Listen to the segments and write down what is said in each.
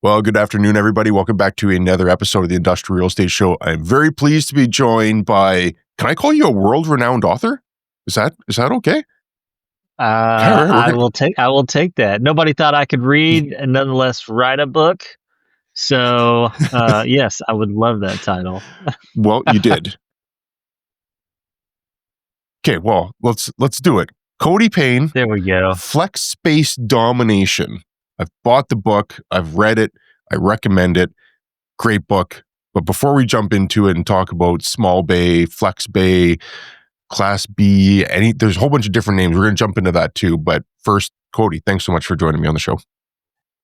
Well, good afternoon, everybody. Welcome back to another episode of the Industrial Real Estate Show. I'm very pleased to be joined by, can I call you a world-renowned author? Is that okay? I will take that. Nobody thought I could read and nonetheless write a book. So, yes, I would love that title. Well, you did. Okay, well, let's do it. Cody Payne, There we go. Flex Space Domination. I've bought the book. I've read it. I recommend it. Great book. But before we jump into it and talk about small bay, flex bay, class B, there's a whole bunch of different names. We're going to jump into that too. But first, Cody, thanks so much for joining me on the show.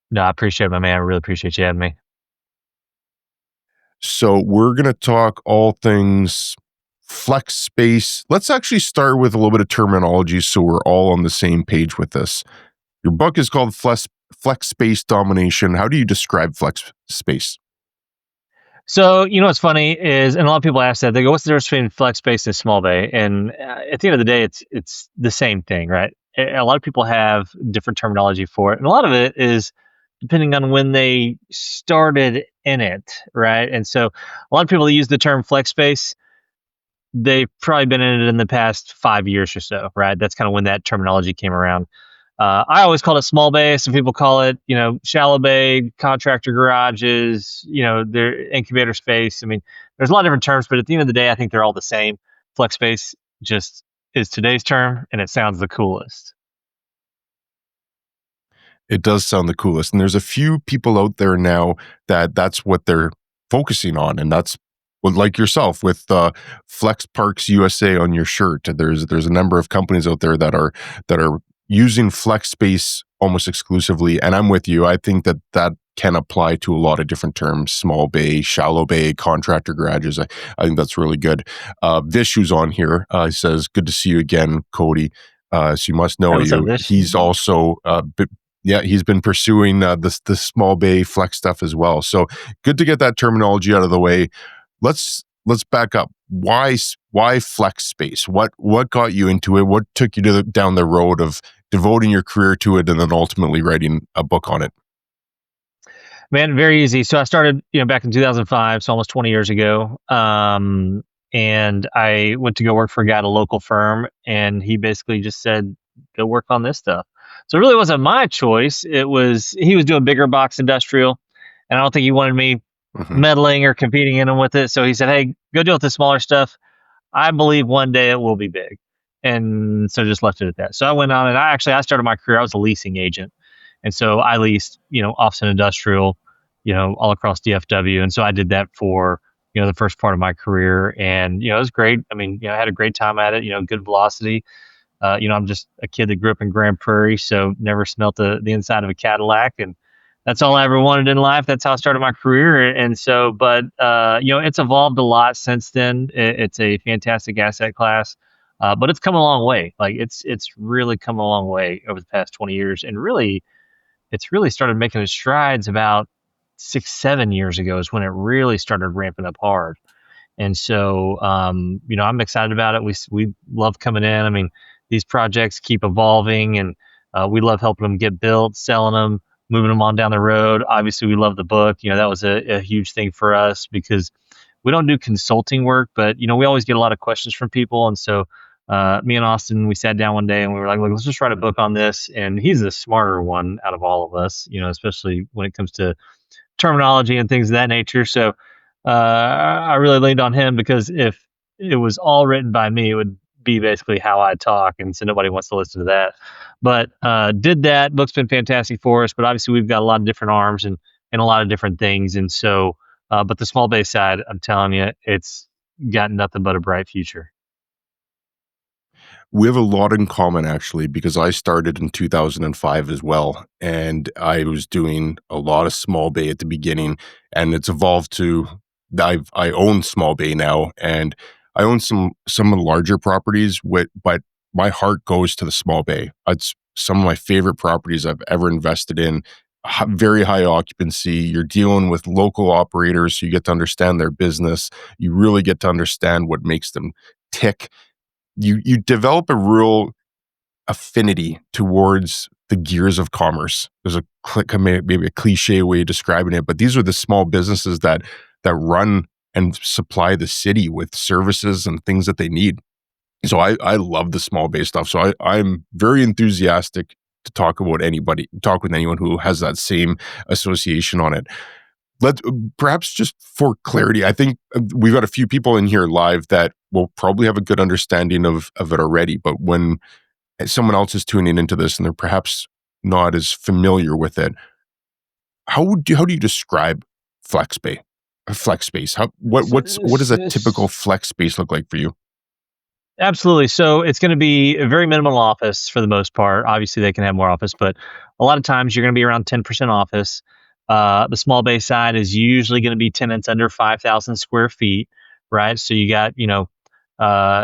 No, I appreciate it, my man. I really appreciate you having me. So we're going to talk all things flex space. Let's actually start with a little bit of terminology so we're all on the same page with this. Your book is called Flex Space Domination. How do you describe flex space? So, what's funny is, and a lot of people ask that, they go, what's the difference between flex space and small bay? And at the end of the day, it's the same thing, right? A lot of people have different terminology for it. And a lot of it is depending on when they started in it, right? And so a lot of people that use the term flex space, they've probably been in it in the past 5 years or so, right? That's kind of when that terminology came around. I always call it small bay. Some people call it, shallow bay, contractor garages, their incubator space. I mean, there's a lot of different terms, but at the end of the day, I think they're all the same. Flex space just is today's term, and it sounds the coolest. It does sound the coolest. And there's a few people out there now that's what they're focusing on. And that's like yourself with Flex Parks USA on your shirt. There's a number of companies out there that are using flex space almost exclusively. And I'm with you. I think that can apply to a lot of different terms: small bay, shallow bay, contractor garages. I think that's really good. Vishu's on here. He says, "Good to see you again, Cody." So you must know Hey, what's up, you. Vish? He's also yeah, he's been pursuing the small bay flex stuff as well. So good to get that terminology out of the way. Let's back up. Why flex space? What got you into it? What took you down the road of devoting your career to it and then ultimately writing a book on it? Man, very easy. So I started, back in 2005, so almost 20 years ago. And I went to go work for a guy at a local firm, and he basically just said, "Go work on this stuff." So it really wasn't my choice. He was doing bigger box industrial, and I don't think he wanted me Mhm. meddling or competing in him with it. So he said, "Hey, go deal with the smaller stuff. I believe one day it will be big." And so just left it at that. So I went on, and I started my career. I was a leasing agent. And so I leased, office and industrial, all across DFW. And so I did that for, the first part of my career. And, it was great. I mean, I had a great time at it, good velocity. I'm just a kid that grew up in Grand Prairie, so never smelt the inside of a Cadillac. And that's all I ever wanted in life. That's how I started my career. And so, but, it's evolved a lot since then. It's a fantastic asset class. But it's come a long way. Like it's really come a long way over the past 20 years, and really, it's really started making its strides about 6, 7 years ago is when it really started ramping up hard. And so, I'm excited about it. We love coming in. I mean, these projects keep evolving, and we love helping them get built, selling them, moving them on down the road. Obviously, we love the book. That was a huge thing for us because we don't do consulting work, but we always get a lot of questions from people, and so me and Austin, we sat down one day and we were like, look, let's just write a book on this. And he's the smarter one out of all of us, especially when it comes to terminology and things of that nature. So I really leaned on him because if it was all written by me, it would be basically how I talk. And so nobody wants to listen to that. But did that. Book's been fantastic for us. But obviously, we've got a lot of different arms and a lot of different things. And so, but the small base side, I'm telling you, it's got nothing but a bright future. We have a lot in common actually because I started in 2005 as well, and I was doing a lot of small bay at the beginning, and it's evolved to I own small bay now, and I own some of the larger properties but my heart goes to the small bay. It's some of my favorite properties I've ever invested in. Very high occupancy. You're dealing with local operators, so you get to understand their business. You really get to understand what makes them tick. You develop a real affinity towards the gears of commerce. There's a maybe a cliche way of describing it, but these are the small businesses that run and supply the city with services and things that they need. So I love the small bay stuff. So I'm very enthusiastic to talk with anyone who has that same association on it. Let Perhaps just for clarity, I think we've got a few people in here live that will probably have a good understanding of it already. But when someone else is tuning into this and they're perhaps not as familiar with it, how do you describe flex bay, flex space? What does a typical flex space look like for you? Absolutely. So it's going to be a very minimal office for the most part. Obviously, they can have more office, but a lot of times you're going to be around 10% office. The small bay side is usually going to be tenants under 5,000 square feet, right? So you got,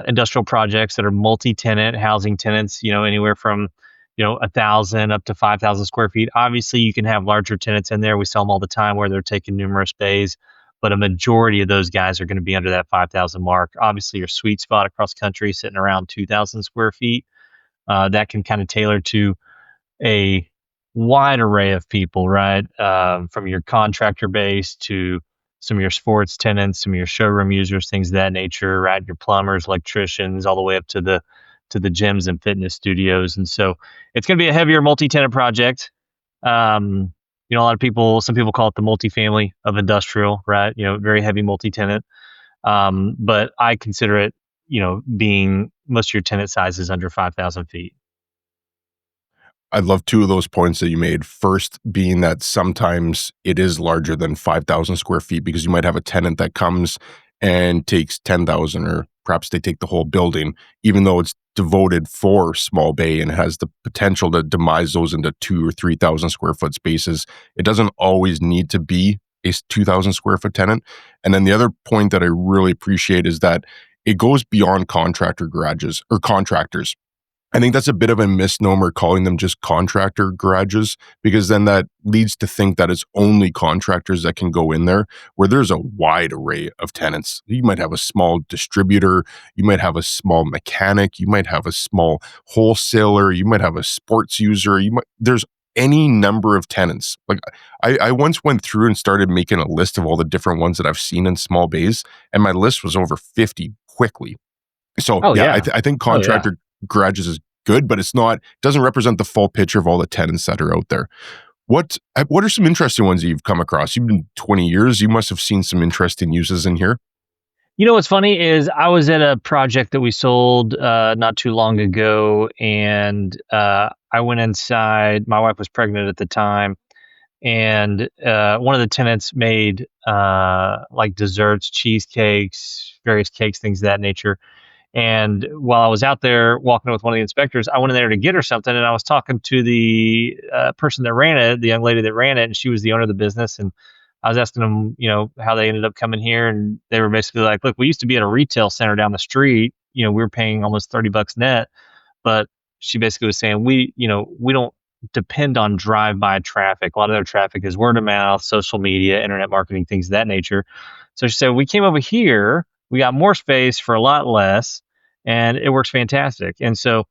industrial projects that are multi-tenant housing tenants, anywhere from, 1,000 up to 5,000 square feet. Obviously, you can have larger tenants in there. We sell them all the time where they're taking numerous bays, but a majority of those guys are going to be under that 5,000 mark. Obviously, your sweet spot across country sitting around 2,000 square feet. That can kind of tailor to a wide array of people, right? From your contractor base to some of your sports tenants, some of your showroom users, things of that nature, right? Your plumbers, electricians, all the way up to the gyms and fitness studios. And so it's going to be a heavier multi-tenant project. A lot of people, some people call it the multifamily of industrial, right? Very heavy multi-tenant. But I consider it, being most of your tenant size is under 5,000 feet. I love two of those points that you made. First, being that sometimes it is larger than 5,000 square feet because you might have a tenant that comes and takes 10,000, or perhaps they take the whole building, even though it's devoted for small bay and has the potential to demise those into 2 or 3,000 square foot spaces. It doesn't always need to be a 2,000 square foot tenant. And then the other point that I really appreciate is that it goes beyond contractor garages or contractors. I think that's a bit of a misnomer calling them just contractor garages, because then that leads to think that it's only contractors that can go in there, where there's a wide array of tenants. You might have a small distributor, you might have a small mechanic, you might have a small wholesaler, you might have a sports user, there's any number of tenants. Like I once went through and started making a list of all the different ones that I've seen in small bays, and my list was over 50 quickly. So Oh yeah, yeah. I think Oh yeah. contractor garages is good, but doesn't represent the full picture of all the tenants that are out there. What are some interesting ones that you've come across? You've been 20 years. You must have seen some interesting uses in here. What's funny is I was at a project that we sold not too long ago, and I went inside. My wife was pregnant at the time, and one of the tenants made like desserts, cheesecakes, various cakes, things of that nature. And while I was out there walking with one of the inspectors, I went in there to get her something, and I was talking to the person that ran it, the young lady that ran it, and she was the owner of the business. And I was asking them, how they ended up coming here, and they were basically like, "Look, we used to be at a retail center down the street. We were paying almost $30 net, but she basically was saying we don't depend on drive-by traffic. A lot of their traffic is word of mouth, social media, internet marketing, things of that nature. So she said we came over here, we got more space for a lot less, and it works fantastic. And so,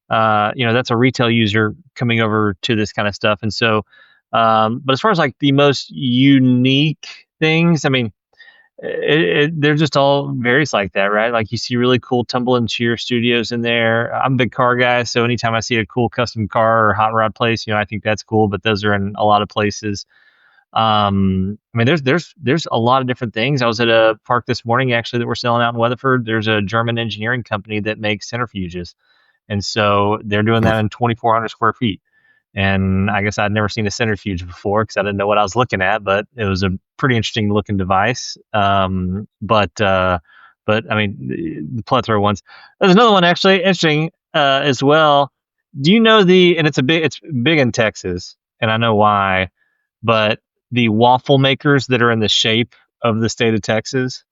that's a retail user coming over to this kind of stuff. And so, but as far as like the most unique things, I mean, they're just all various like that, right? Like you see really cool tumble and cheer studios in there. I'm a big car guy, so anytime I see a cool custom car or hot rod place, I think that's cool. But those are in a lot of places. I mean, there's a lot of different things. I was at a park this morning actually that we're selling out in Weatherford. There's a German engineering company that makes centrifuges, and so they're doing that in 2,400 square feet. And I guess I'd never seen a centrifuge before because I didn't know what I was looking at, but it was a pretty interesting looking device. But I mean, the plethora of ones. There's another one actually interesting as well. Do you know and it's big in Texas, and I know why, but the waffle makers that are in the shape of the state of Texas.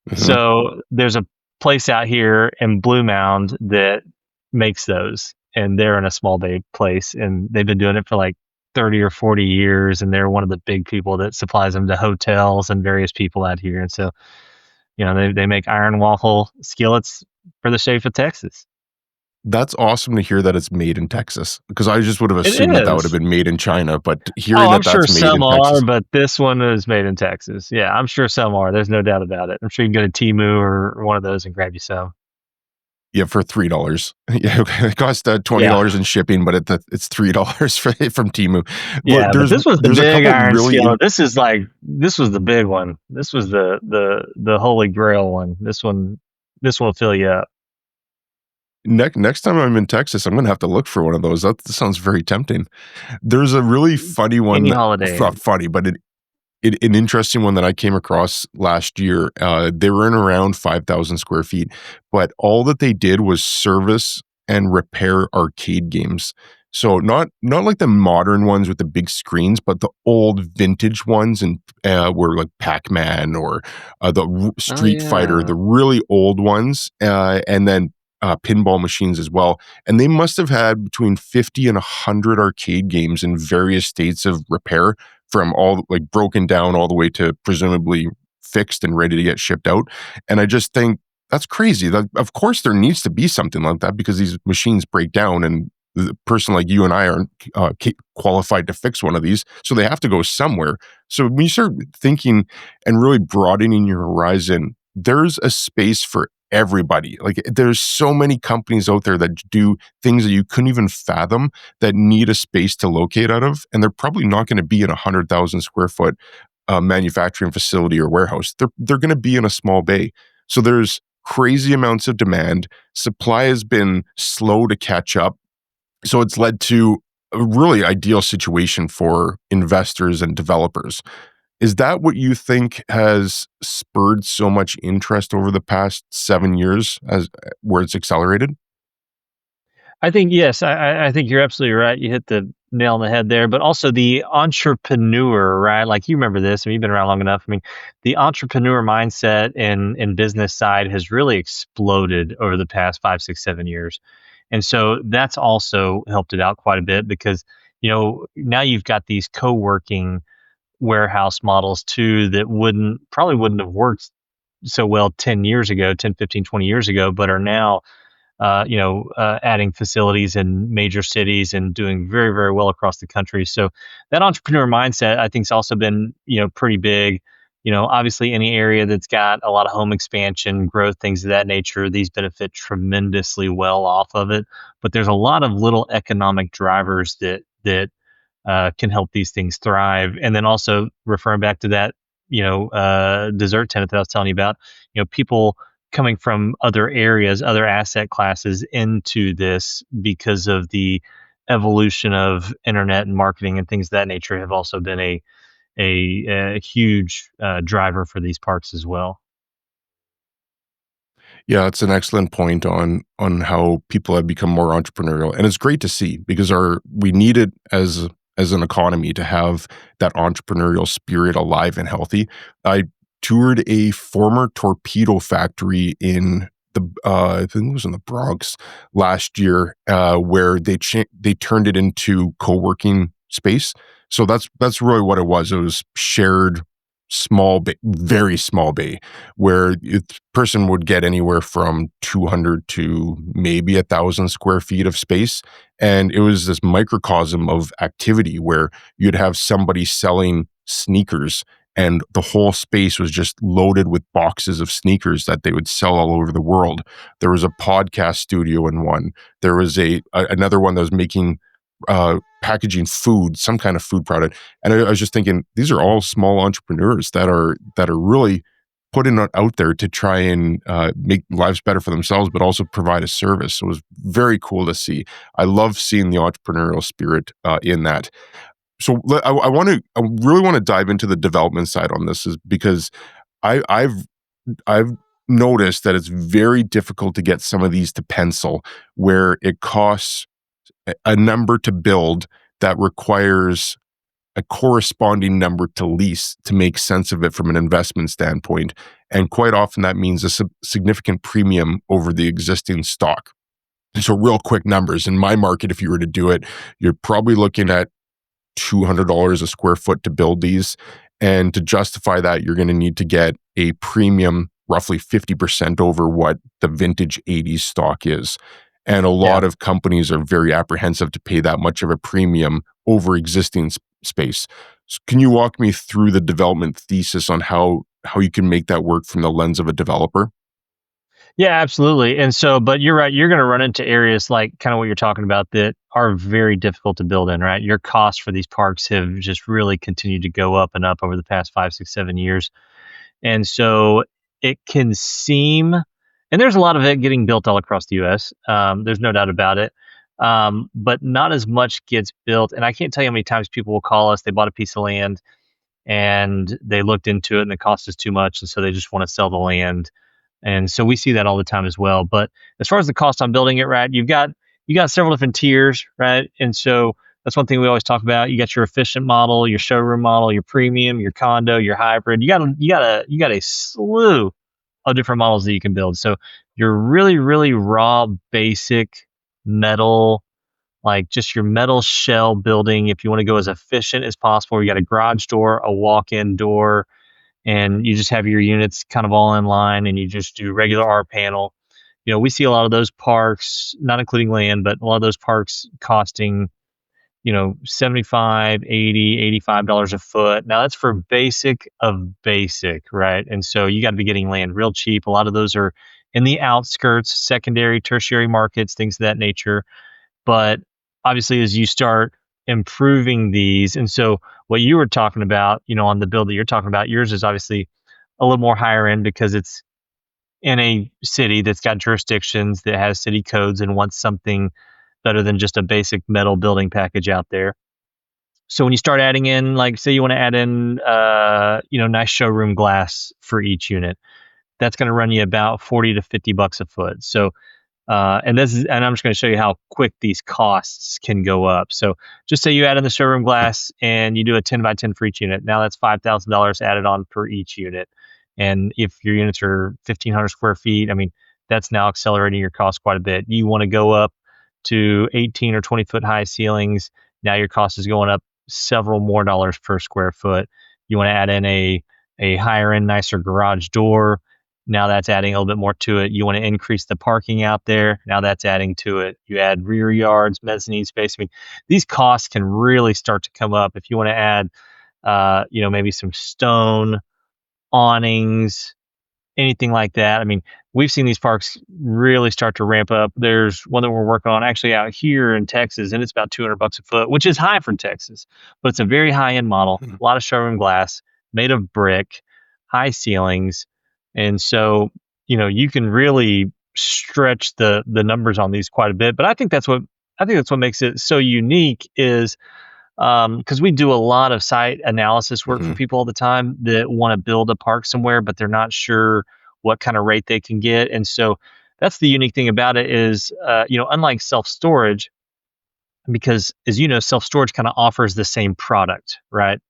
Mhm. So there's a place out here in Blue Mound that makes those, and they're in a small bay place, and they've been doing it for like 30 or 40 years, and they're one of the big people that supplies them to hotels and various people out here. And so, they make iron waffle skillets for the shape of Texas. That's awesome to hear that it's made in Texas, because I just would have It assumed that that would have is. been made in China, but Oh, hearing I'm that sure that's made some in are, Texas. but this one is made in Texas. Yeah, I'm sure some are. There's no doubt about it. I'm sure you can go to Temu or one of those and grab you some. Yeah, for $3. Yeah, it cost, Yeah. $20 in shipping, but it's $3 from Temu. Look, Yeah, but this was the there's a big couple iron really skillet. This was the big one. This was the holy grail one. This one will fill you up. next time I'm in Texas, I'm gonna have to look for one of those. That sounds very tempting. There's a really funny Any one, holiday. not funny, but an interesting one that I came across last year. They were in around 5,000 square feet, but all that they did was service and repair arcade games. So not like the modern ones with the big screens, but the old vintage ones, and were like Pac-Man or Oh Street Fighter, yeah. the really old ones, and then pinball machines as well. And they must have had between 50 and 100 arcade games in various states of repair, from all like broken down all the way to presumably fixed and ready to get shipped out. And I just think that's crazy. That, of course, there needs to be something like that, because these machines break down, and the person like you and I aren't qualified to fix one of these, so they have to go somewhere. So when you start thinking and really broadening your horizon, there's a space for everybody. Like, there's so many companies out there that do things that you couldn't even fathom, that need a space to locate out of, and they're probably not going to be in 100,000 square foot manufacturing facility or warehouse. They're going to be in a small bay. So there's crazy amounts of demand. Supply has been slow to catch up, so it's led to a really ideal situation for investors and developers. Is that what you think has spurred so much interest over the past 7 years, as where it's accelerated? I think yes, I think you're absolutely right. You hit the nail on the head there, but also the entrepreneur, right? Like you remember this, I mean, you've been around long enough. I mean, the entrepreneur mindset in business side has really exploded over the past 5, 6, 7 years. And so that's also helped it out quite a bit because, now you've got these co-working warehouse models too that probably wouldn't have worked so well 10 years ago, 10, 15, 20 years ago, but are now adding facilities in major cities and doing very, very well across the country. So that entrepreneur mindset, I think, has also been, pretty big. Obviously, any area that's got a lot of home expansion, growth, things of that nature, these benefit tremendously well off of it. But there's a lot of little economic drivers that can help these things thrive. And then also referring back to that, dessert tenant that I was telling you about, people coming from other areas, other asset classes into this because of the evolution of internet and marketing and things of that nature have also been a huge driver for these parks as well. Yeah, it's an excellent point on how people have become more entrepreneurial, and it's great to see, because our we need it as an economy to have that entrepreneurial spirit alive and healthy. I toured a former torpedo factory in I think it was in the Bronx last year, where they turned it into co-working space. So that's really what it was. It was shared small bay, very small bay, where person would get anywhere from 200 to maybe 1,000 square feet of space. And it was this microcosm of activity where you'd have somebody selling sneakers, and the whole space was just loaded with boxes of sneakers that they would sell all over the world. There was a podcast studio in one. There was another one that was making packaging food, some kind of food product. And I was just thinking, these are all small entrepreneurs that are really putting it out there to try and make lives better for themselves, but also provide a service. So it was very cool to see. I love seeing the entrepreneurial spirit in that. So I really want to dive into the development side on this, is because I, I've noticed that it's very difficult to get some of these to pencil, where it costs a number to build that requires a corresponding number to lease to make sense of it from an investment standpoint. And quite often that means a significant premium over the existing stock. So, real quick numbers in my market, if you were to do it, you're probably looking at $200 a square foot to build these. And to justify that, you're going to need to get a premium roughly 50% over what the vintage 80s stock is. And a Yeah. lot of companies are very apprehensive to pay that much of a premium over existing space. Can you walk me through the development thesis on how you can make that work from the lens of a developer? Yeah, absolutely. And so, but you're right, you're going to run into areas like kind of what you're talking about that are very difficult to build in, right? Your costs for these parks have just really continued to go up and up over the past 5, 6, 7 years. And so it can seem, and there's a lot of it getting built all across the US. There's no doubt about it. But not as much gets built. And I can't tell you how many times people will call us, they bought a piece of land and they looked into it and the cost is too much. And so they just want to sell the land, and so we see that all the time as well. But as far as the cost on building it, right, you got several different tiers, right? And so that's one thing we always talk about. You got your efficient model, your showroom model, your premium, your condo, your hybrid. You got a slew of different models that you can build. So your really, really raw, basic metal, like just your metal shell building, if you want to go as efficient as possible, you got a garage door, a walk-in door, and you just have your units kind of all in line and you just do regular R panel. We see a lot of those parks, not including land, but a lot of those parks costing, 75, 80, $85 a foot. Now that's for basic of basic, right? And so you got to be getting land real cheap. A lot of those are in the outskirts, secondary, tertiary markets, things of that nature. But obviously, as you start improving these, and so what you were talking about, on the build that you're talking about, yours is obviously a little more higher end because it's in a city that's got jurisdictions that has city codes and wants something better than just a basic metal building package out there. So when you start adding in, like, say you want to add in, nice showroom glass for each unit, that's going to run you about 40 to $50 a foot. So and I'm just going to show you how quick these costs can go up. So just say you add in the showroom glass and you do a 10 by 10 for each unit. Now that's $5,000 added on per each unit. And if your units are 1,500 square feet, I mean, that's now accelerating your cost quite a bit. You want to go up to 18 or 20-foot high ceilings. Now your cost is going up several more dollars per square foot. You want to add in a higher end, nicer garage door. Now that's adding a little bit more to it. You want to increase the parking out there. Now that's adding to it. You add rear yards, mezzanine space. I mean, these costs can really start to come up if you want to add, maybe some stone awnings, anything like that. I mean, we've seen these parks really start to ramp up. There's one that we're working on actually out here in Texas, and it's about $200 a foot, which is high for Texas, but it's a very high end model. Mhm. A lot of showroom glass, made of brick, high ceilings, and so you can really stretch the numbers on these quite a bit. But I think that's what makes it so unique is because we do a lot of site analysis work for Mhm. people all the time that want to build a park somewhere, but they're not sure what kind of rate they can get. And so that's the unique thing about it is, unlike self storage, because as you know, self storage kind of offers the same product, right?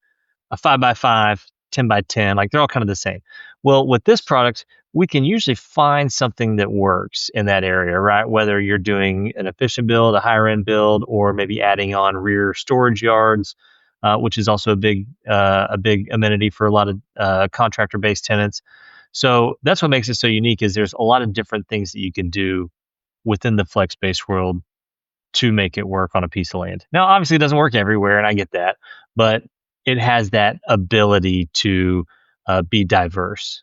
A 5 by 5, 10 by 10, like they're all kind of the same. Well, with this product, we can usually find something that works in that area, right? Whether you're doing an efficient build, a higher end build, or maybe adding on rear storage yards, which is also a big amenity for a lot of contractor based tenants. So that's what makes it so unique is there's a lot of different things that you can do within the flex space world to make it work on a piece of land. Now, obviously, it doesn't work everywhere, and I get that, but it has that ability to be diverse.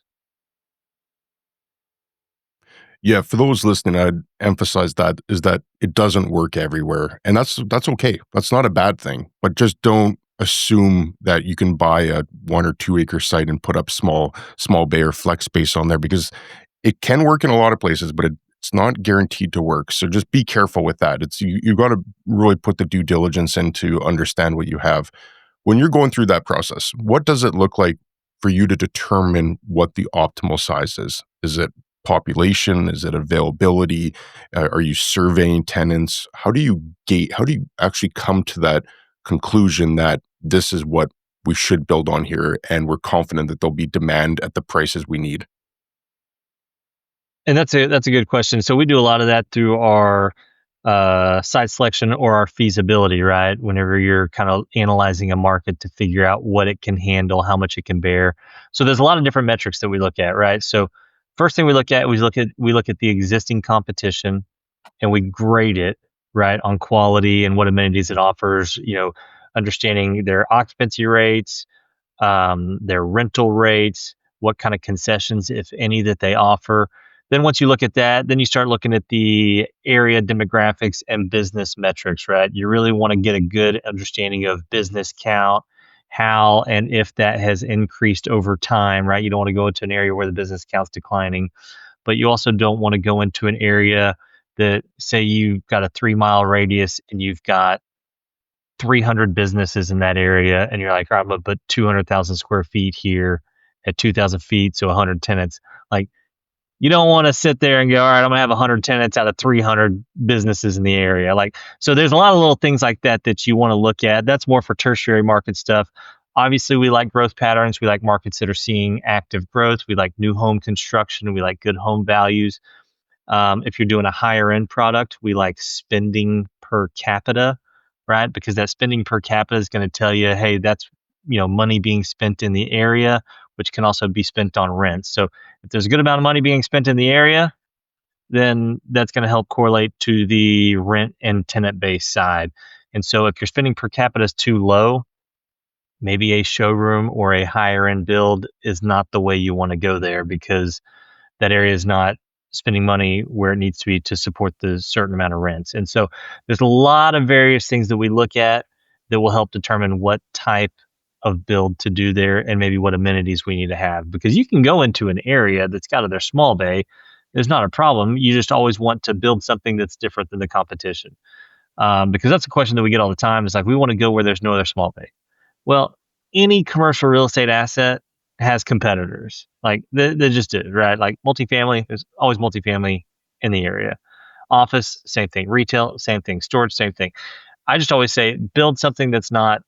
Yeah, for those listening, I'd emphasize that is that it doesn't work everywhere, and that's okay. That's not a bad thing, but just don't assume that you can buy a 1 or 2 acre site and put up small bay or flex space on there because it can work in a lot of places, but it's not guaranteed to work. So just be careful with that. You got to really put the due diligence in to understand what you have. When you're going through that process, what does it look like for you to determine what the optimal size is? Is it population? Is it availability? Are you surveying tenants? How do you actually come to that conclusion that this is what we should build on here and we're confident that there'll be demand at the prices we need? And that's a good question. So we do a lot of that through our site selection or our feasibility, right? Whenever you're kind of analyzing a market to figure out what it can handle, how much it can bear. So there's a lot of different metrics that we look at, right? So first thing we look at the existing competition. and we grade it right on quality and what amenities it offers. Understanding their occupancy rates, their rental rates, what kind of concessions, if any, that they offer. Then once you look at that, then you start looking at the area demographics and business metrics, right? You really want to get a good understanding of business count, how and if that has increased over time, right? You don't want to go into an area where the business count's declining, but you also don't want to go into an area that, say, you've got a 3 mile radius and you've got 300 businesses in that area, and you're like, all right, I'm gonna put 200,000 square feet here at 2,000 feet, so 100 tenants. Like, you don't want to sit there and go, all right, I'm gonna have 100 tenants out of 300 businesses in the area. Like, so there's a lot of little things like that that you want to look at. That's more for tertiary market stuff. Obviously, we like growth patterns. We like markets that are seeing active growth. We like new home construction. We like good home values. If you're doing a higher end product, we like spending per capita, right? Because that spending per capita is going to tell you, hey, that's money being spent in the area, which can also be spent on rent. So if there's a good amount of money being spent in the area, then that's going to help correlate to the rent and tenant base side. And so if your spending per capita is too low, maybe a showroom or a higher end build is not the way you want to go there, because that area is not spending money where it needs to be to support the certain amount of rents. And so there's a lot of various things that we look at that will help determine what type of build to do there and maybe what amenities we need to have. Because you can go into an area that's got their small bay, there's not a problem. You just always want to build something that's different than the competition. Because that's a question that we get all the time. It's like, we want to go where there's no other small bay. Well, any commercial real estate asset has competitors. Like, they just do, right? Like multifamily, there's always multifamily in the area. Office, same thing. Retail, same thing. Storage, same thing. I just always say, build something that's not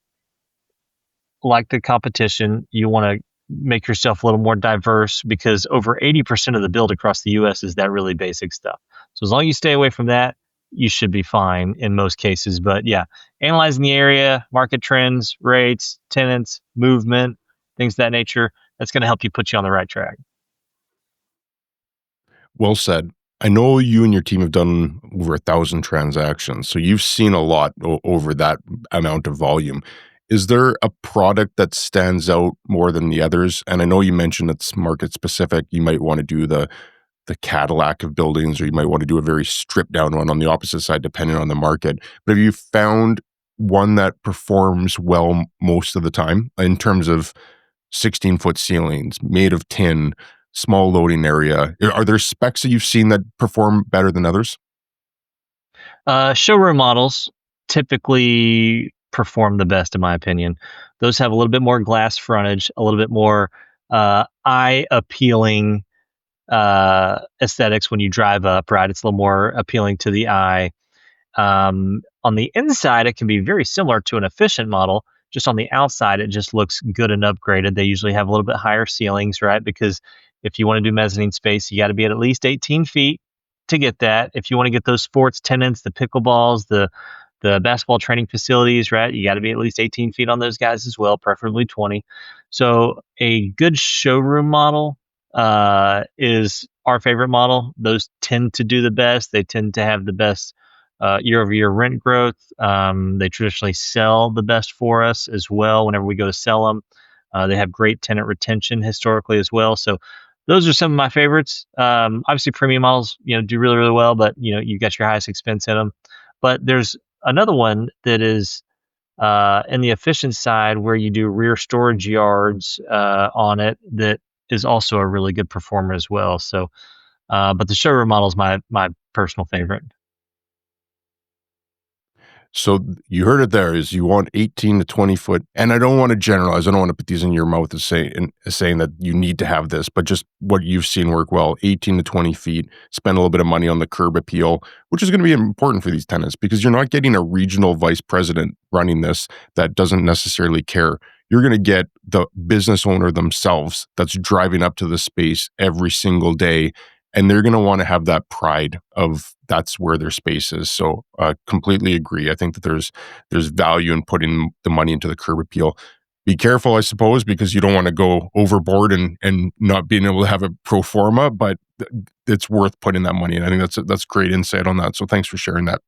like the competition. You want to make yourself a little more diverse, because over 80% of the build across the US is that really basic stuff. So as long as you stay away from that, you should be fine in most cases. But yeah, analyzing the area, market trends, rates, tenants, movement, things of that nature, that's going to help you put you on the right track. Well said. I know you and your team have done over 1,000 transactions, so you've seen a lot over that amount of volume. Is there a product that stands out more than the others? And I know you mentioned it's market specific. You might want to do the Cadillac of buildings, or you might want to do a very stripped down one on the opposite side, depending on the market. But have you found one that performs well most of the time in terms of 16-foot ceilings, made of tin, small loading area? Are there specs that you've seen that perform better than others? Showroom models typically perform the best, in my opinion. Those have a little bit more glass frontage, a little bit more eye appealing aesthetics when you drive up, right? It's a little more appealing to the eye. On the inside, it can be very similar to an efficient model. Just on the outside, it just looks good and upgraded. They usually have a little bit higher ceilings, right? Because if you want to do mezzanine space, you got to be at least 18 feet to get that. If you want to get those sports tenants, the pickleballs, the basketball training facilities, right? You got to be at least 18 feet on those guys as well, preferably 20. So a good showroom model is our favorite model. Those tend to do the best. They tend to have the best year-over-year rent growth. They traditionally sell the best for us as well whenever we go to sell them. They have great tenant retention historically as well. So those are some of my favorites. Obviously, premium models, do really, really well, but you got your highest expense in them. But there's another one that is in the efficient side, where you do rear storage yards on it, that is also a really good performer as well. So, but the showroom model is my personal favorite. So you heard it there, is you want 18 to 20 foot. And I don't want to generalize. I don't want to put these in your mouth as saying that you need to have this, but just what you've seen work well: 18 to 20 feet, spend a little bit of money on the curb appeal, which is going to be important for these tenants, because you're not getting a regional vice president running this that doesn't necessarily care. You're going to get the business owner themselves that's driving up to the space every single day, and they're going to want to have that pride of that's where their space is. So completely agree. I think that there's value in putting the money into the curb appeal. Be careful, I suppose, because you don't want to go overboard and not being able to have a pro forma, but th it's worth putting that money in. I think that's great insight on that, so thanks for sharing that.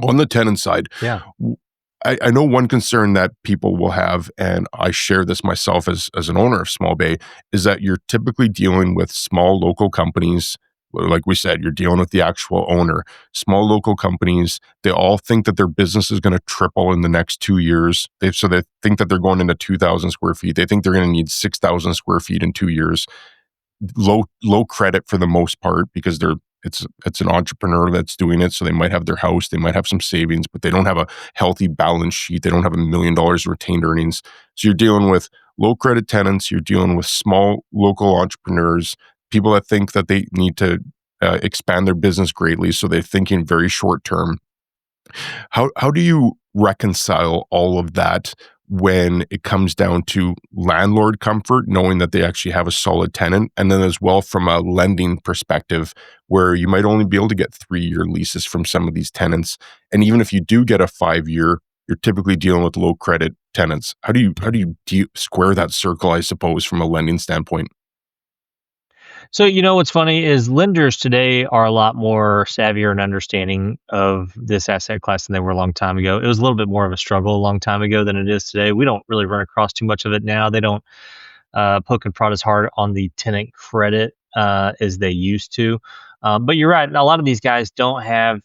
On the tenant side, Yeah. w I know one concern that people will have, and I share this myself as an owner of small bay, is that you're typically dealing with small local companies. Like we said, you're dealing with the actual owner. Small local companies, they all think that their business is gonna triple in the next 2 years. They think that they're going into 2,000 square feet. They think they're gonna need 6,000 square feet in 2 years. Low credit for the most part because it's an entrepreneur that's doing it, so they might have their house, they might have some savings, but they don't have a healthy balance sheet, they don't have $1 million retained earnings. So you're dealing with low credit tenants, you're dealing with small local entrepreneurs, people that think that they need to expand their business greatly, so they're thinking very short term. How do you reconcile all of that when it comes down to landlord comfort, knowing that they actually have a solid tenant, and then as well from a lending perspective, where you might only be able to get 3-year leases from some of these tenants, and even if you do get a 5-year, you're typically dealing with low credit tenants. How do you square that circle, I suppose, from a lending standpoint? So, what's funny is lenders today are a lot more savvier and understanding of this asset class than they were a long time ago. It was a little bit more of a struggle a long time ago than it is today. We don't really run across too much of it now. They don't poke and prod as hard on the tenant credit as they used to. But you're right. A lot of these guys don't have,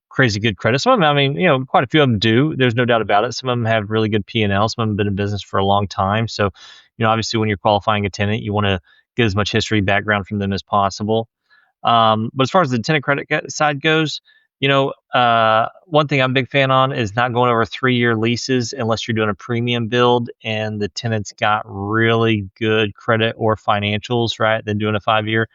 crazy good credit. Some of them, I mean, quite a few of them do. There's no doubt about it. Some of them have really good P&L. Some of them have been in business for a long time. So, obviously, when you're qualifying a tenant, you want to get as much history background from them as possible. But as far as the tenant credit side goes, one thing I'm a big fan on is not going over 3-year leases unless you're doing a premium build and the tenant's got really good credit or financials, right? Than doing a 5-year.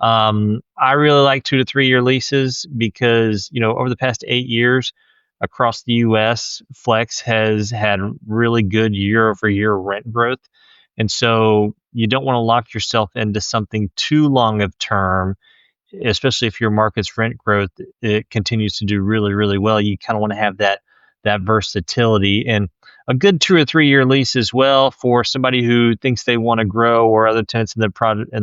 I really like 2 to 3 year leases because, over the past 8 years across the US, Flex has had really good year over year rent growth. And so you don't want to lock yourself into something too long of term, especially if your market's rent growth it continues to do really really well. You kind of want to have that versatility and a good 2 or 3 year lease as well for somebody who thinks they want to grow or other tenants in the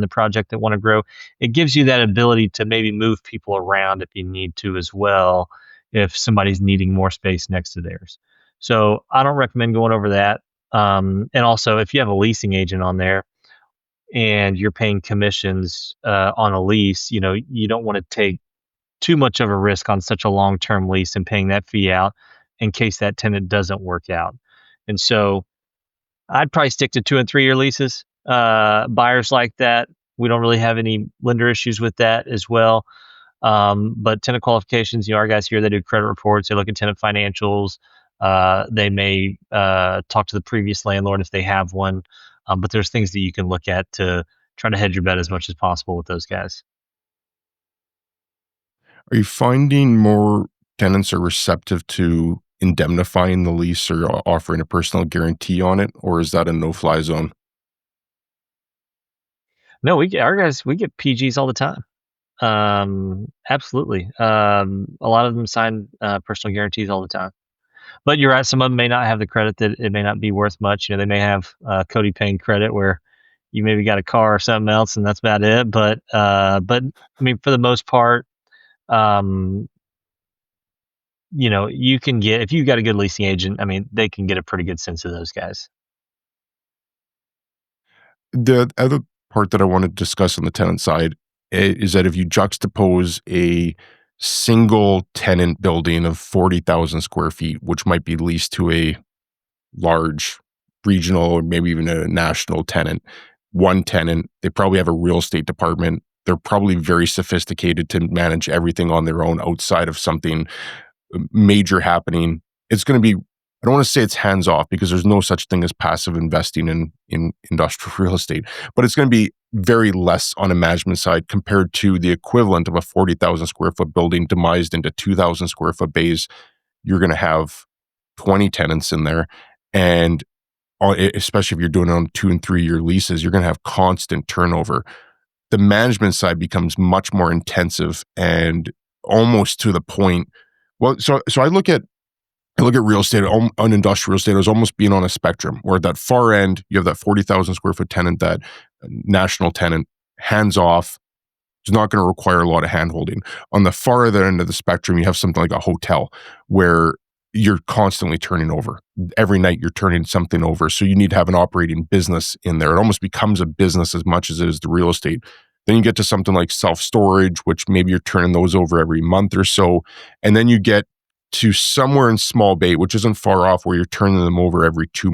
project that want to grow. It gives you that ability to maybe move people around if you need to as well, if somebody's needing more space next to theirs. So I don't recommend going over that. And also if you have a leasing agent on there and you're paying commissions on a lease, you don't want to take too much of a risk on such a long term lease and paying that fee out in case that tenant doesn't work out. And so I'd probably stick to 2 and 3 year leases. Buyers like that. We don't really have any lender issues with that as well. But tenant qualifications, our guys here, they do credit reports, they look at tenant financials. They may talk to the previous landlord if they have one. But there's things that you can look at to try to hedge your bet as much as possible with those guys. Are you finding more tenants are receptive to indemnifying the lease or offering a personal guarantee on it, or is that a no-fly zone? No, our guys, we get PGs all the time. Absolutely. A lot of them sign personal guarantees all the time. But you're right, some of them may not have the credit that it may not be worth much. They may have Cody Payne credit where you maybe got a car or something else and that's about it. But I mean, for the most part, um, you can get, if you've got a good leasing agent, I mean, they can get a pretty good sense of those guys. The other part that I want to discuss on the tenant side is that if you juxtapose a single tenant building of 40,000 square feet, which might be leased to a large regional or maybe even a national tenant, one tenant, they probably have a real estate department. They're probably very sophisticated to manage everything on their own outside of something major happening. It's going to be, I don't want to say it's hands off because there's no such thing as passive investing in industrial real estate, but it's going to be very less on a management side compared to the equivalent of a 40,000 square foot building demised into 2,000 square foot bays. You're going to have 20 tenants in there, and especially if you're doing it on 2 and 3 year leases, you're going to have constant turnover. The management side becomes much more intensive and almost to the point. Well, so I look at real estate, on industrial real estate as almost being on a spectrum, where at that far end, you have that 40,000 square foot tenant, that national tenant. hands off. It's not going to require a lot of handholding. On the far other end of the spectrum, you have something like a hotel where you're constantly turning over. Every night you're turning something over. So you need to have an operating business in there. It almost becomes a business as much as it is the real estate. Then you get to something like self storage, which maybe you're turning those over every month or so. And then you get to somewhere in small bay, which isn't far off, where you're turning them over every 2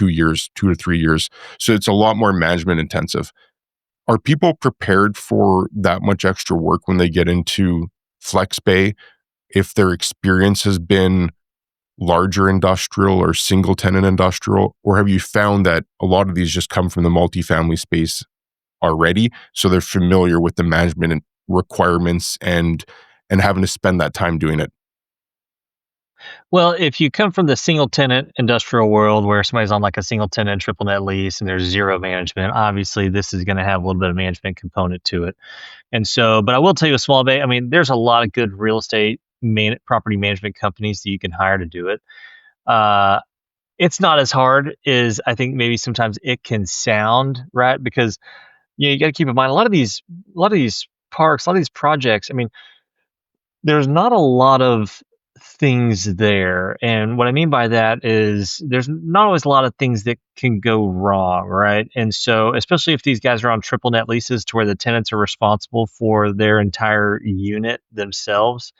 years, 2 to 3 years. So it's a lot more management intensive. Are people prepared for that much extra work when they get into flex bay if their experience has been larger industrial or single tenant industrial? Or have you found that a lot of these just come from the multifamily space already, so they're familiar with the management and requirements and having to spend that time doing it? Well, if you come from the single tenant industrial world where somebody's on like a single tenant triple net lease and there's zero management, obviously this is going to have a little bit of management component to it. And so, but I will tell you a small bay, I mean, there's a lot of good real estate property management companies that you can hire to do it. Uh, it's not as hard as I think maybe sometimes it can sound, right? Because you got to keep in mind a lot of these parks, a lot of these projects. I mean, there's not a lot of things there, and what I mean by that is there's not always a lot of things that can go wrong, right? And so, especially if these guys are on triple net leases to where the tenants are responsible for their entire unit themselves,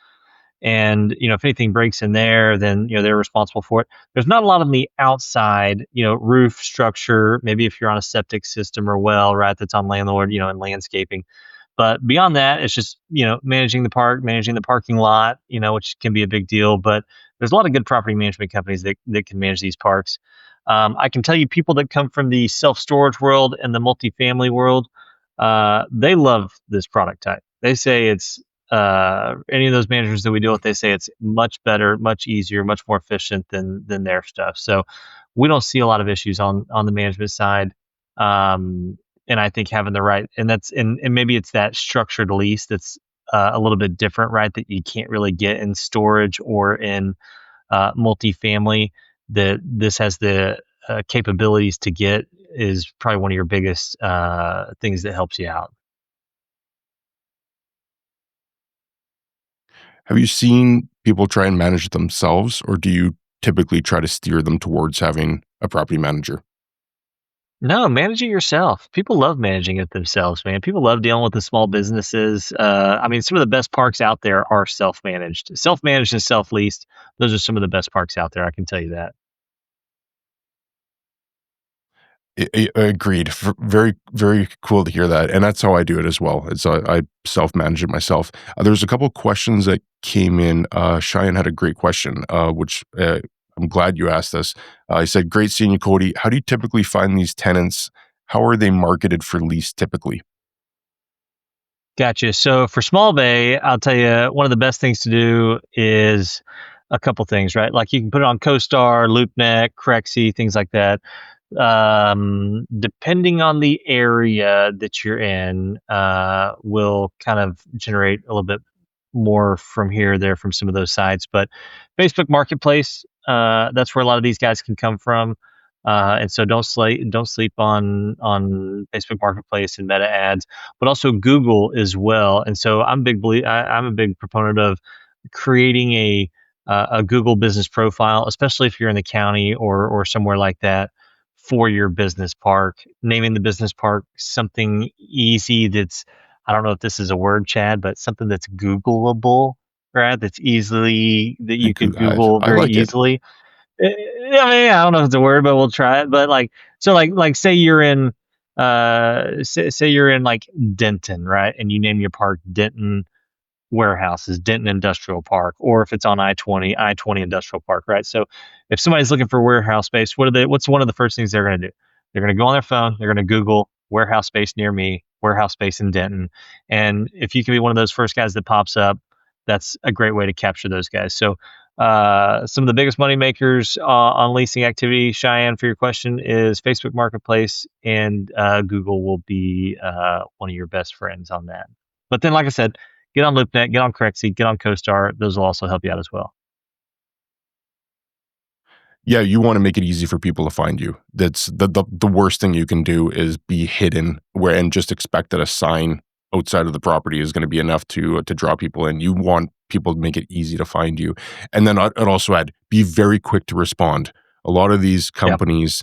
and if anything breaks in there, then they're responsible for it. There's not a lot on the outside, roof structure, maybe if you're on a septic system or well, right, that's on landlord, and landscaping. But beyond that, it's just, managing the park, managing the parking lot, which can be a big deal. But there's a lot of good property management companies that can manage these parks. I can tell you, people that come from the self storage world and the multifamily world, they love this product type. They say it's, any of those managers that we deal with, they say it's much better, much easier, much more efficient than their stuff. So we don't see a lot of issues on the management side. And I think having the right, and maybe it's that structured lease that's a little bit different, right? That you can't really get in storage or in multifamily. That this has the capabilities to get is probably one of your biggest things that helps you out. Have you seen people try and manage it themselves, or do you typically try to steer them towards having a property manager? No, manage it yourself. People love managing it themselves, man. People love dealing with the small businesses. I mean, some of the best parks out there are self-managed and self-leased. Those are some of the best parks out there. I can tell you that. Agreed. Very, very cool to hear that, and that's how I do it as well. It's I self-manage it myself. There's a couple questions that came in. Cheyenne had a great question, which I'm glad you asked this. He said, "Great seeing you, Cody. How do you typically find these tenants? How are they marketed for lease typically?" Gotcha. So for small bay, I'll tell you one of the best things to do is a couple things, right? Like you can put it on CoStar, LoopNet, Crexy, things like that. Depending on the area that you're in, will kind of generate a little bit more from here or there from some of those sites. But Facebook Marketplace, that's where a lot of these guys can come from. And so don't sleep on Facebook Marketplace and Meta ads, but also Google as well. And so I'm a big proponent of creating a Google business profile, especially if you're in the county or somewhere like that for your business park. Naming the business park something easy that's, I don't know if this is a word, Chad, but something that's Googleable, right? That you could Google I very like it. easily. I mean, I don't know if it's a word, but we'll try it. But like, so like, say you're in, say you're in like Denton, right? And you name your park Denton Warehouses, Denton Industrial Park, or if it's on I-20 Industrial Park, right? So if somebody's looking for warehouse space, what's one of the first things they're going to do? They're going to go on their phone, they're going to Google warehouse space near me, warehouse space in Denton. And if you can be one of those first guys that pops up, that's a great way to capture those guys. So some of the biggest money makers on leasing activity, Cheyenne, for your question, is Facebook Marketplace, and Google will be one of your best friends on that. But then, like I said, get on LoopNet, get on Crexy, get on CoStar. Those will also help you out as well. Yeah, you wanna make it easy for people to find you. That's the worst thing you can do is be hidden where and just expect that a sign outside of the property is gonna be enough to draw people in. You want people to make it easy to find you. And then I'd also add, be very quick to respond. A lot of these Yep. companies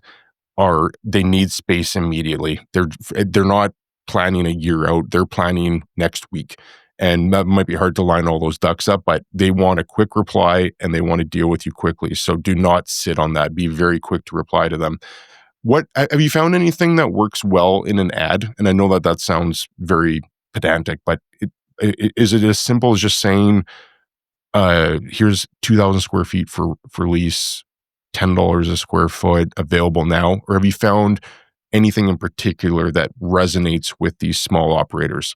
are they need space immediately. They're not planning a year out, they're planning next week. And that might be hard to line all those ducks up, but they want a quick reply and they want to deal with you quickly. So do not sit on that. Be very quick to reply to them. What have you found anything that works well in an ad? And I know that that sounds very pedantic, but is it as simple as just saying, here's 2,000 square feet for lease, $10 a square foot available now? Or have you found anything in particular that resonates with these small operators?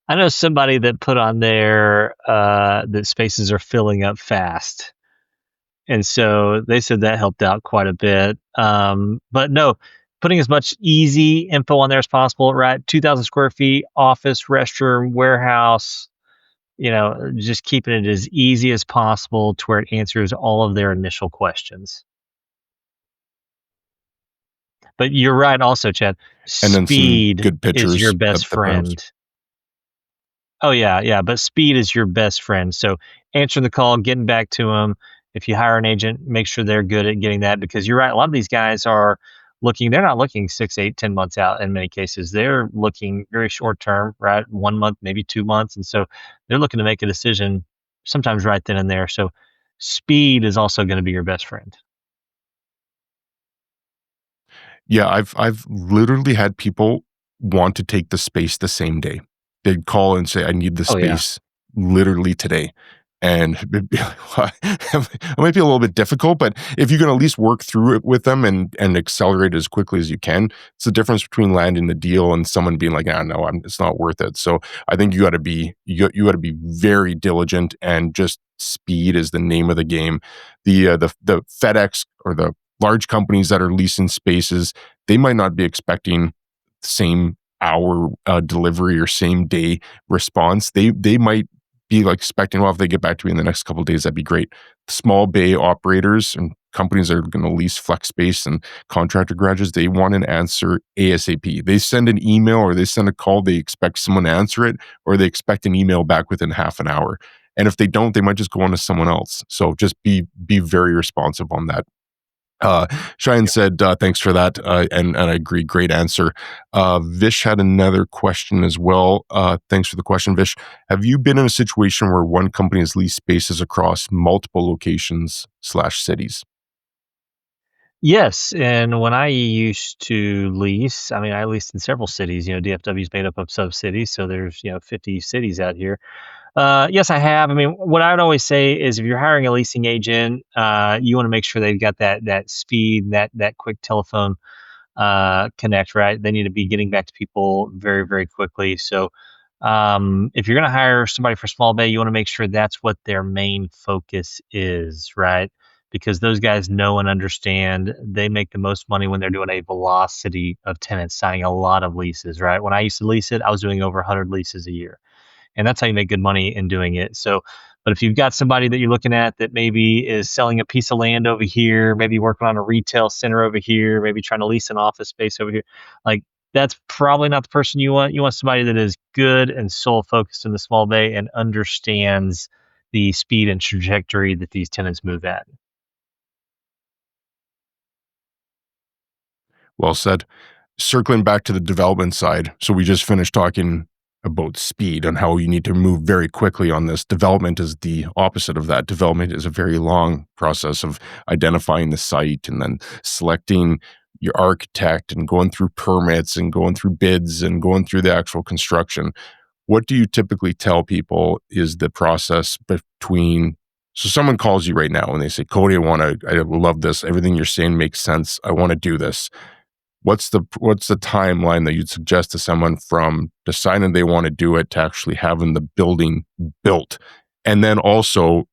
I know somebody that put on there that spaces are filling up fast. And so they said that helped out quite a bit. But no, putting as much easy info on there as possible, right? 2,000 square feet, office, restroom, warehouse, just keeping it as easy as possible to where it answers all of their initial questions. But you're right also, Chad. And then some Speed good is your pictures best that helps. friend. Oh yeah, yeah, but speed is your best friend. So answering the call, getting back to them. If you hire an agent, make sure they're good at getting that because you're right. A lot of these guys are looking, they're not looking 6, 8, 10 months out in many cases. They're looking very short term, right? 1 month, maybe 2 months. And so they're looking to make a decision sometimes right then and there. So speed is also going to be your best friend. Yeah, I've literally had people want to take the space the same day. They'd call and say, "I need the Oh yeah. space literally today." And it'd be like, "What?" It might be a little bit difficult, but if you can at least work through it with them and accelerate as quickly as you can, it's the difference between landing the deal and someone being like, "Ah, no, it's not worth it." So I think you gotta be very diligent and just speed is the name of the game. The FedEx or the large companies that are leasing spaces, they might not be expecting same hour delivery or same day response. They might be like expecting, well, if they get back to me in the next couple of days, that'd be great. Small bay operators and companies that are going to lease flex space and contractor garages, they want an answer ASAP. They send an email or they send a call, they expect someone to answer it, or they expect an email back within half an hour. And if they don't, they might just go on to someone else. So just be very responsive on that. Uh, Cheyenne said, "Thanks for that," and I agree. Great answer. Vish had another question as well. Thanks for the question, Vish. Have you been in a situation where one company has leased spaces across multiple locations slash cities? Yes, and when I used to lease, I mean, I leased in several cities. DFW is made up of sub cities, so there's 50 cities out here. Yes, I have. I mean, what I would always say is if you're hiring a leasing agent, you want to make sure they've got that speed, that quick telephone connect, right? They need to be getting back to people very, very quickly. So, if you're going to hire somebody for small bay, you want to make sure that's what their main focus is, right? Because those guys know and understand they make the most money when they're doing a velocity of tenants signing a lot of leases, right? When I used to lease it, I was doing over 100 leases a year, and that's how you make good money in doing it. So, but if you've got somebody that you're looking at that maybe is selling a piece of land over here, maybe working on a retail center over here, maybe trying to lease an office space over here, like that's probably not the person you want. You want somebody that is good and sole focused in the small bay and understands the speed and trajectory that these tenants move at. Well said. Circling back to the development side, so we just finished talking about speed and how you need to move very quickly on this. Development is the opposite of that. Development is a very long process of identifying the site and then selecting your architect and going through permits and going through bids and going through the actual construction. What do you typically tell people is the process between so someone calls you right now and they say, "Cody, I love this. Everything you're saying makes sense. I want to do this." What's the timeline that you'd suggest to someone from deciding they want to do it to actually having the building built? And then also,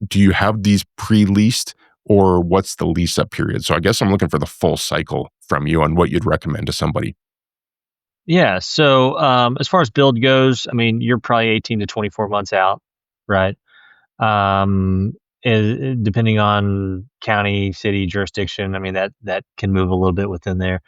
do you have these pre-leased or what's the lease up period? So I guess I'm looking for the full cycle from you on what you'd recommend to somebody. Yeah. So as far as build goes, I mean, you're probably 18 to 24 months out, right? depending on county, city, jurisdiction. I mean, that can move a little bit within there.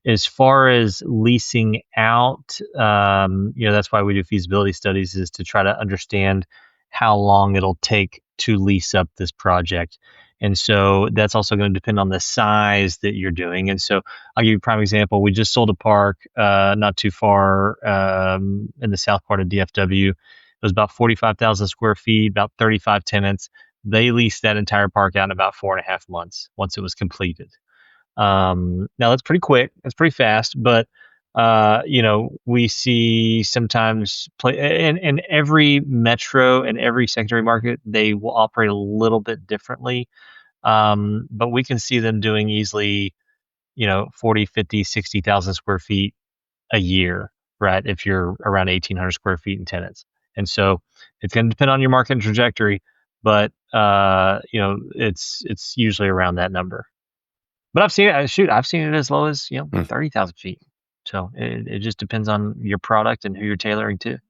As far as leasing out, that's why we do feasibility studies, is to try to understand how long it'll take to lease up this project. And so that's also going to depend on the size that you're doing. And so I'll give you a prime example. We just sold a park not too far in the south part of DFW. It was about 45,000 square feet, about 35 tenants. They leased that entire park out in about 4.5 months once it was completed. Now that's pretty quick. That's pretty fast, but we see sometimes play in every metro and every secondary market, they will operate a little bit differently. But we can see them doing easily, 40, 50, 60,000 square feet a year, right? If you're around 1,800 square feet in tenants. And so it's going to depend on your market trajectory, but it's usually around that number. But I've seen it. Shoot, I've seen it as low as Hmm. 30,000 feet. So it just depends on your product and who you're tailoring to. Of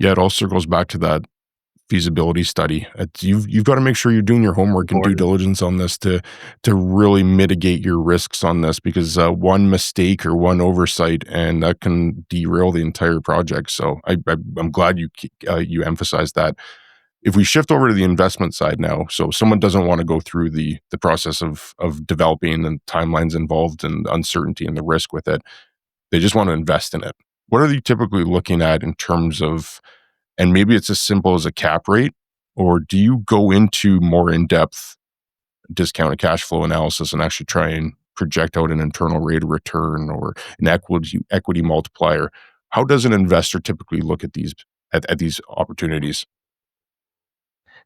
Yeah, it all circles back to that feasibility study. You've got to make sure you're doing your homework and due course. diligence on this to really mitigate your risks on this, because one mistake or one oversight and that can derail the entire project. So I'm glad you emphasized that. If we shift over to the investment side now, so someone doesn't want to go through the process of developing and timelines involved and uncertainty and the risk with it, they just want to invest in it. What are you typically looking at in terms of, and maybe it's as simple as a cap rate, or do you go into more in-depth discounted cash flow analysis and actually try and project out an internal rate of return or an equity multiplier? How does an investor typically look at these opportunities?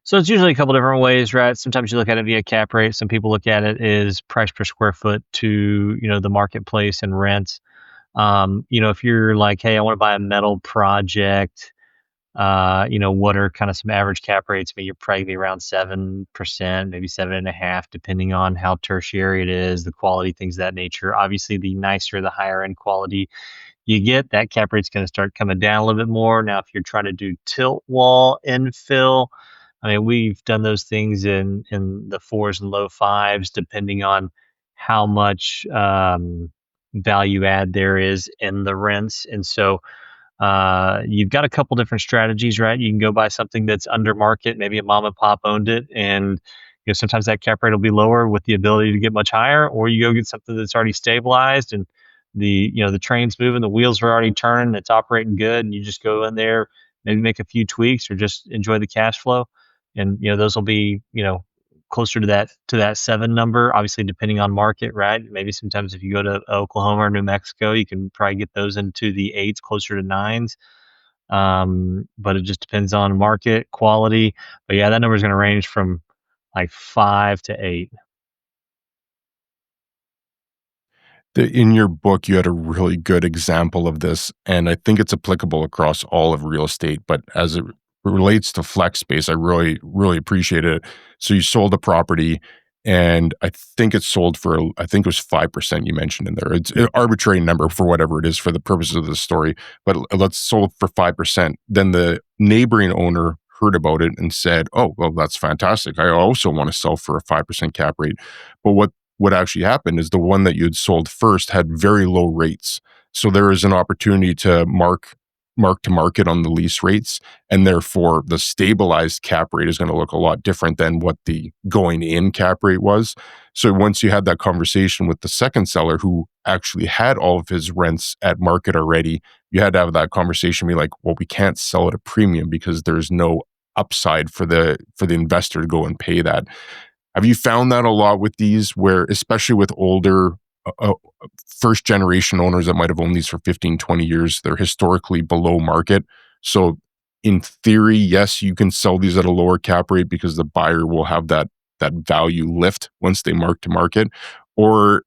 So it's usually a couple different ways, right? Sometimes you look at it via cap rate. Some people look at it as price per square foot to the marketplace and rents. If you're like, hey, I want to buy a metal project, what are kind of some average cap rates? I mean, you're probably around 7%, maybe 7.5%, depending on how tertiary it is, the quality, things of that nature. Obviously, the nicer, the higher end quality you get, that cap rate's going to start coming down a little bit more. Now, if you're trying to do tilt wall infill, I mean, we've done those things in the fours and low fives, depending on how much value add there is in the rents. And so you've got a couple different strategies, right? You can go buy something that's under market, maybe a mom and pop owned it, and sometimes that cap rate will be lower with the ability to get much higher, or you go get something that's already stabilized and the train's moving, the wheels are already turning, it's operating good, and you just go in there, maybe make a few tweaks or just enjoy the cash flow, and those will be closer to that seven number, obviously depending on market, right? Maybe sometimes if you go to Oklahoma or New Mexico, you can probably get those into the eights, closer to nines. But it just depends on market quality. But yeah, that number is going to range from like 5 to 8. In your book, you had a really good example of this, and I think it's applicable across all of real estate. But as it relates to flex space, I really, really appreciate it. So you sold a property, and I think it sold for, I think it was 5% you mentioned in there. It's an arbitrary number for whatever it is for the purposes of the story, but let's sold for 5%. Then the neighboring owner heard about it and said, "Oh, well, that's fantastic. I also want to sell for a 5% cap rate." But what actually happened is the one that you'd sold first had very low rates. So there is an opportunity to mark to market on the lease rates, and therefore the stabilized cap rate is going to look a lot different than what the going in cap rate was. So once you had that conversation with the second seller who actually had all of his rents at market already, you had to have that conversation, be like, well, we can't sell at a premium because there's no upside for the investor to go and pay that. Have you found that a lot with these, where especially with older first generation owners that might have owned these for 15, 20 years, they're historically below market. So in theory, yes, you can sell these at a lower cap rate because the buyer will have that value lift once they mark to market, or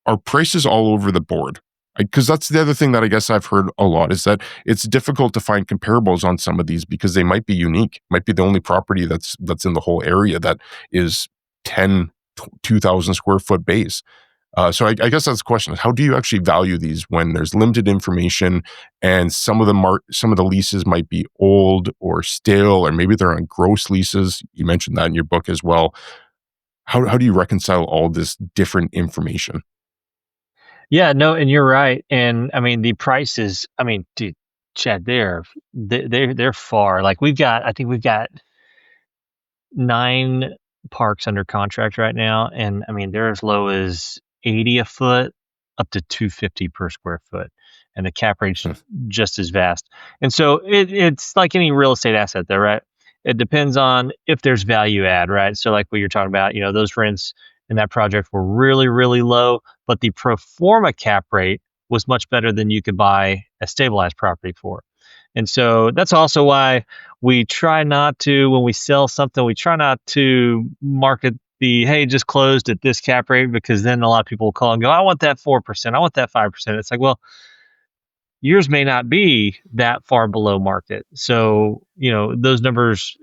are prices all over the board? Because that's the other thing that I guess I've heard a lot, is that it's difficult to find comparables on some of these because they might be unique, might be the only property that's in the whole area that is 10, 2,000 square foot base. So I guess that's the question: is how do you actually value these when there's limited information, and some of the leases might be old or stale, or maybe they're on gross leases. You mentioned that in your book as well. How do you reconcile all this different information? Yeah, no, and you're right. And I mean, the prices, I mean, dude, Chad, they're far. Like I think we've got 9 parks under contract right now, and I mean, they're as low as 80 a foot up to 250 per square foot, and the cap rate's Hmm. just as vast. And so it's like any real estate asset there, right? It depends on if there's value add, right? So like what you're talking about, those rents in that project were really, really low, but the pro forma cap rate was much better than you could buy a stabilized property for. And so that's also why we try not to, when we sell something, we try not to market the, hey, just closed at this cap rate, because then a lot of people will call and go, I want that 4%, I want that 5%. It's like, well, yours may not be that far below market. So, those numbers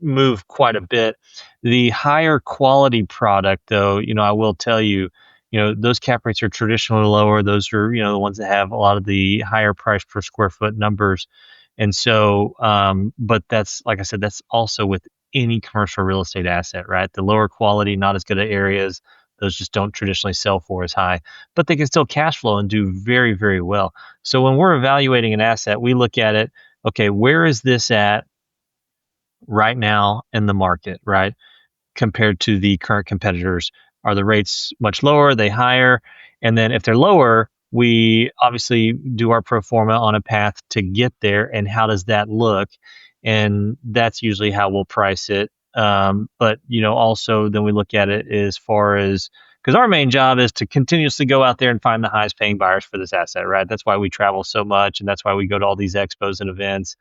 move quite a bit. The higher quality product, though, I will tell you, those cap rates are traditionally lower. Those are, the ones that have a lot of the higher price per square foot numbers. And so, but that's, like I said, that's also with any commercial real estate asset, right? The lower quality, not as good at areas, those just don't traditionally sell for as high, but they can still cash flow and do very, very well. So when we're evaluating an asset, we look at it, okay, where is this at right now in the market, right? Compared to the current competitors? Are the rates much lower? Are they higher? And then if they're lower, we obviously do our pro forma on a path to get there. And how does that look? And that's usually how we'll price it. But also then we look at it as far as, because our main job is to continuously go out there and find the highest paying buyers for this asset, right? That's why we travel so much, and that's why we go to all these expos and events,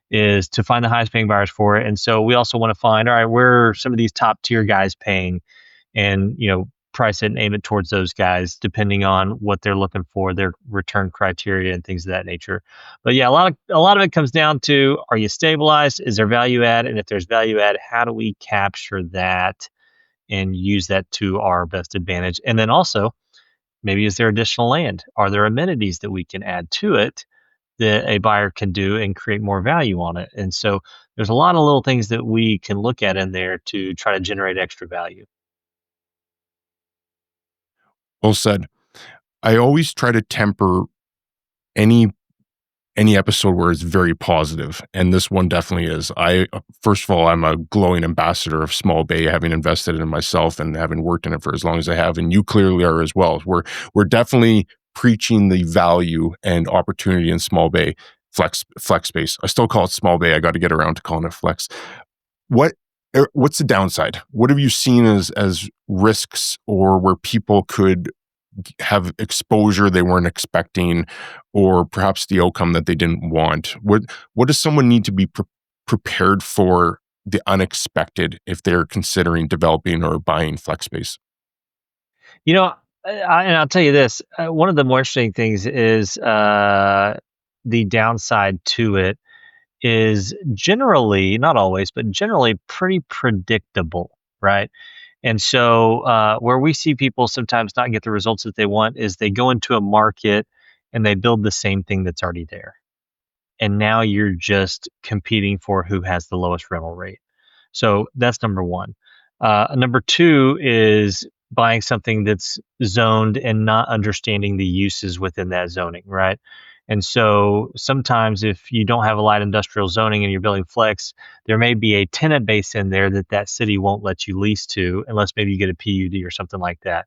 is to find the highest paying buyers for it. And so we also want to find, all right, where are some of these top tier guys paying, and, price it and aim it towards those guys depending on what they're looking for, their return criteria and things of that nature. But yeah, a lot of it comes down to, are you stabilized? Is there value add? And if there's value add, how do we capture that and use that to our best advantage? And then also, maybe is there additional land? Are there amenities that we can add to it that a buyer can do and create more value on it? And so there's a lot of little things that we can look at in there to try to generate extra value. Well said. I always try to temper any any episode where it's very positive, and this one definitely is. First of all, I'm a glowing ambassador of Small Bay, having invested in it myself and having worked in it for as long as I have, and you clearly are as well. We're definitely preaching the value and opportunity in Small Bay flex space. I still call it Small Bay. I got to get around to calling it flex. What what's the downside? What have you seen as risks, or where people could have exposure they weren't expecting, or perhaps the outcome that they didn't want? What does someone need to be prepared for the unexpected if they're considering developing or buying flex space? And I'll tell you this, one of the more interesting things is, the downside to it is generally, not always, but generally pretty predictable, right? And so, where we see people sometimes not get the results that they want is they go into a market and they build the same thing that's already there. And now you're just competing for who has the lowest rental rate. So that's number one. Number two is buying something that's zoned and not understanding the uses within that zoning, right? And so sometimes if you don't have a light industrial zoning and you're building flex, there may be a tenant base in there that city won't let you lease to unless maybe you get a PUD or something like that.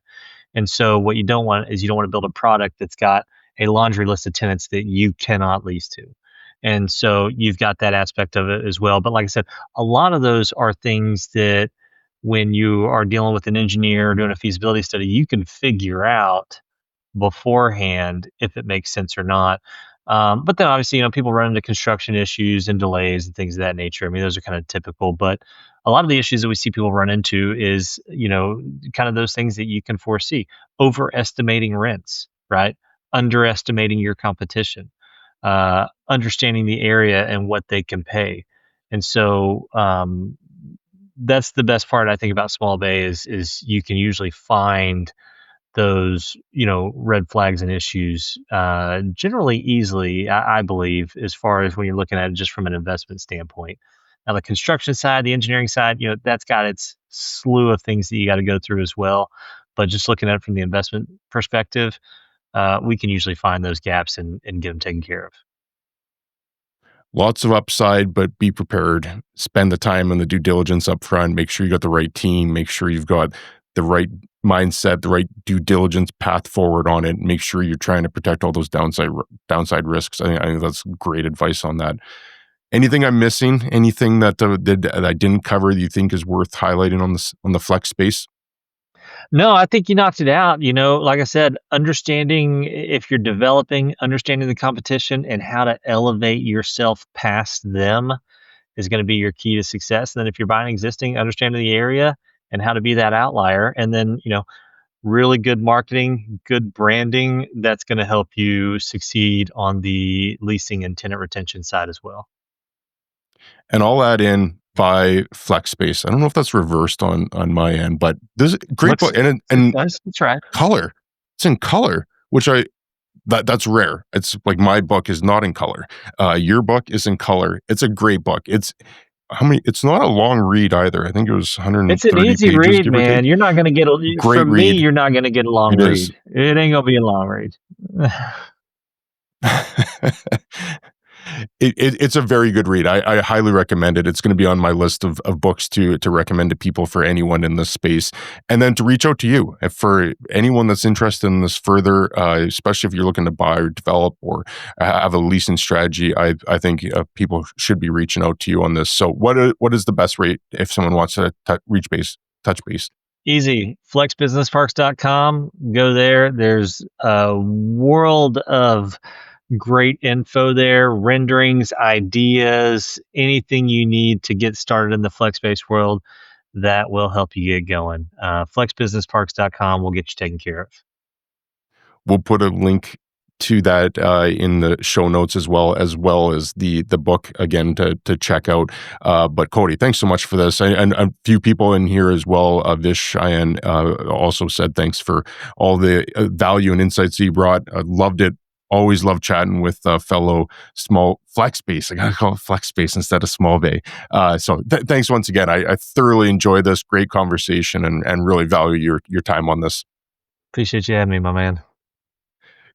And so what you don't want is, you don't want to build a product that's got a laundry list of tenants that you cannot lease to. And so you've got that aspect of it as well. But like I said, a lot of those are things that when you are dealing with an engineer or doing a feasibility study, you can figure out beforehand if it makes sense or not. But then obviously, people run into construction issues and delays and things of that nature. I mean, those are kind of typical, but a lot of the issues that we see people run into is, kind of those things that you can foresee: overestimating rents, right? Underestimating your competition, understanding the area and what they can pay. And so, that's the best part I think about Small Bay is you can usually find those, red flags and issues generally easily, I believe, as far as when you're looking at it just from an investment standpoint. Now, the construction side, the engineering side, that's got its slew of things that you got to go through as well. But just looking at it from the investment perspective, we can usually find those gaps and get them taken care of. Lots of upside, but be prepared. Spend the time and the due diligence up front. Make sure you got the right team. Make sure you've got the right mindset, the right due diligence path forward on it. Make sure you're trying to protect all those downside risks. I think that's great advice on that. Anything I'm missing? Anything that I didn't cover that you think is worth highlighting on this on the flex space? No, I think you knocked it out. Like I said, understanding if you're developing, understanding the competition and how to elevate yourself past them is going to be your key to success. And then if you're buying existing, understanding the area and how to be that outlier. And then, really good marketing, good branding, that's going to help you succeed on the leasing and tenant retention side as well. And I'll add in by flex space. I don't know if that's reversed on my end, but this is a great Looks, book it and does, that's right. color. It's in color, which that's rare. It's like my book is not in color. Your book is in color. It's a great book. It's how many? It's not a long read either. I think it was It's an 130 easy pages, read, give or take. man. You're not going to get, Great from me, read. you're not going to get a long It is. read. It ain't going to be a long read. It's a very good read. I highly recommend it. It's going to be on my list of books to recommend to people for anyone in this space, and then to reach out to you if for anyone that's interested in this further, especially if you're looking to buy or develop or have a leasing strategy. I think people should be reaching out to you on this. So what is the best rate if someone wants to touch base? Easy. Flexbusinessparks.com. Go there. There's a world of great info there, renderings, ideas, anything you need to get started in the flex space world that will help you get going. Flexbusinessparks.com will get you taken care of. We'll put a link to that in the show notes as well as the book again to check out. But Cody, thanks so much for this. And a few people in here as well. Vish Cheyenne also said thanks for all the value and insights you brought. I loved it. Always love chatting with fellow small flex space. I gotta call it flex space instead of small bay. So thanks once again. I thoroughly enjoyed this great conversation and really value your time on this. Appreciate you having me, my man.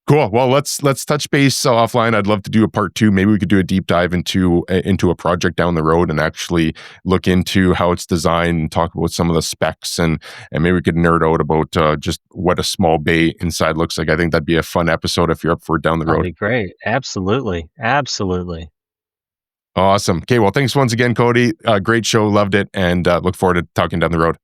Cool. Well, let's touch base offline. I'd love to do a part two. Maybe we could do a deep dive into a project down the road and actually look into how it's designed and talk about some of the specs and maybe we could nerd out about just what a small bay inside looks like. I think that'd be a fun episode if you're up for it down the That'd road. be great. Absolutely. Absolutely. Awesome. Okay. Well, thanks once again, Cody. Great show. Loved it, and look forward to talking down the road.